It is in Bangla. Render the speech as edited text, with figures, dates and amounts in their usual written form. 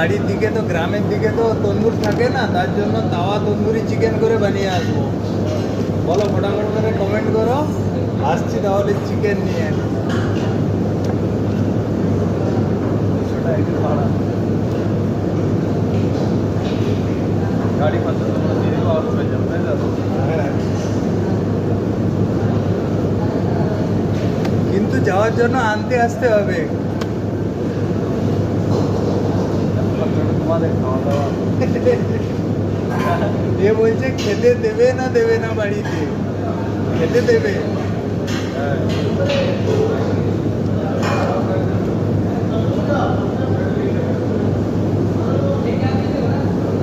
বাড়ির দিকে তো গ্রামের দিকে তো তন্দুর থাকে না, তার জন্য তাওয়া তন্দুরি চিকেন করে বানিয়ে আসবো। বলো ফটাফট করে কমেন্ট করো, আসছি তাহলে চিকেন নিয়ে। গাড়ি খরচা তোমরা দিয়ে দেবো, আউট হয়ে যাবে, তাই তো? হ্যাঁ, কিন্তু যাওয়ার জন্য আনতে আসতে হবে। তোমাদের খাওয়া দাওয়া এ বলছে খেতে দেবে না বাড়িতে, খেতে দেবে। হ্যাঁ